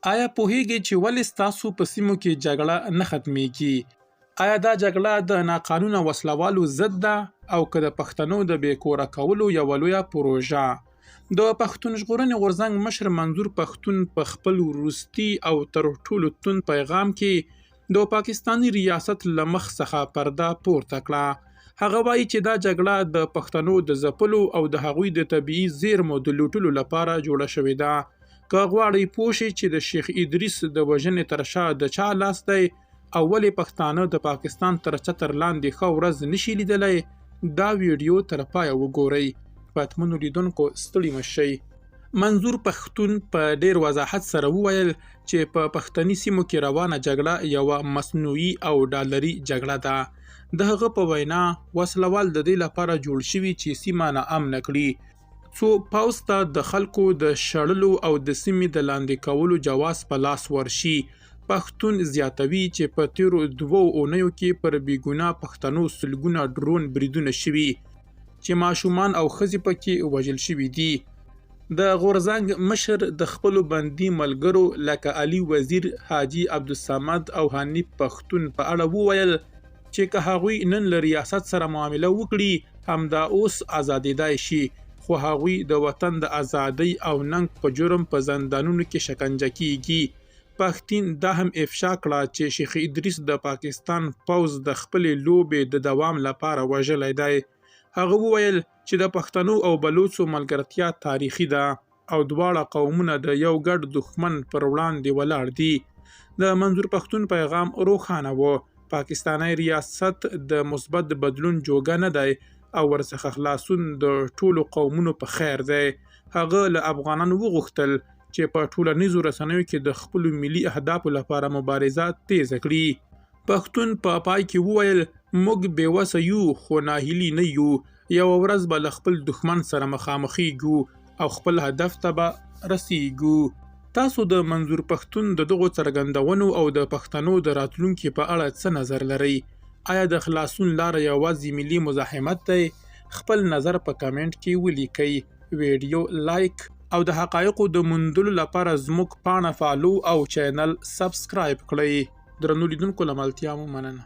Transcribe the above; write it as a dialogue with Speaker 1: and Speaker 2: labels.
Speaker 1: آیا پوهیږئ چې ولې ستاسو په سیمو کې جګړه نه ختمیږي؟ آیا دا جګړه د ناقانونه وسلوالو ضد ده او که د پښتنو د بې کوره کولو یوه لویه پروژه؟ د پښتون ژغورنې غورځنګ مشر منظور پښتون په خپل وروستي او تر ټولو توند پیغام کې د پاکستاني ریاست له مخ څخه پرده پورته کړه. هغه وایي چې دا جګړه د پښتنو د ځپلو او د هغوی د طبیعي زیرمو د لوټلو لپاره جوړه شوې ده. که غواړئ پوه شئ چې د شیخ ادریس د وژنې تر شا د چا لاس دی او ولې پښتانه د پاکستان تر چتر لاندې ښه ورځ نشي لیدلی، دا ویډیو تر پایه وګورئ. پاتمنو لیدونکو ستړي مه شئ. منظور پښتون په ډیر وضاحت سره وویل چې په پښتني سیمو کې روانه جګړه یوه مصنوعي او ډالري جګړه ده. د هغه په وینا وسلوال د دې لپاره جوړ شوي چې سیمه ناامنه کړي، څو پوځ ته د خلکو د شړلو او د سیمې د لاندې کولو جواز په لاس ورشي. پښتون زیاتوي چې په تیرو 2 اونیو کې پر بېګناه پښتنو سلګونه ډرون بریدونه شوي چې ماشومان او ښځې پکې وژل شوي دي. د غورځنګ مشر د خپلو بندي ملګرو لکه علي وزیر، حاجي عبدالصمد او حنیف پښتون په اړه وویل چې که هغوی نن له ریاست سره معامله وکړي همدا اوس ازادېدای شي، خو هغوی د وطن د ازادۍ او ننګ په جرم په زندانونو کې شکنجه کیږي. پښتین دا هم افشا کړه چې شیخ ادریس د پاکستان پوځ د خپلې لوبې د دوام لپاره وژلی دی. هغه وویل چې د پښتنو او بلوڅو ملګرتیا تاریخي ده او دواړه قومونه د یو ګډ دښمن پر وړاندې ولاړ دي. د منظور پښتون پیغام روښانه و. پاکستانی ریاست د مثبت بدلون جوګه نه دی او ورڅخه خلاصون د ټولو قومونو په خیر دی. هغه له افغانانو وغوښتل چې په ټولنیزو رسنیو کې د خپلو ملي اهدافو لپاره مبارزه تیزه کړي. پښتون په پای کې وویل موږ بېوسه یو خو ناهیلي نه یو. یوه ورځ به له خپل دښمن سره مخامخیږو او خپل هدف ته به رسیږو. تاسو د منظور پښتون د دغو څرګندونو او د پښتنو د راتلونکي په اړه څه نظر لرئ؟ آیا د خلاصون لاره یوازې ملي مزاحمت دی؟ خپل نظر په کمنټ کې ولیکئ. ویډیو لایک او د حقایقو د موندلو لپاره زموږ پاڼه فالو او چینل سبسکرایب کړئ. درنو لیدونکو له ملتیا مو مننه.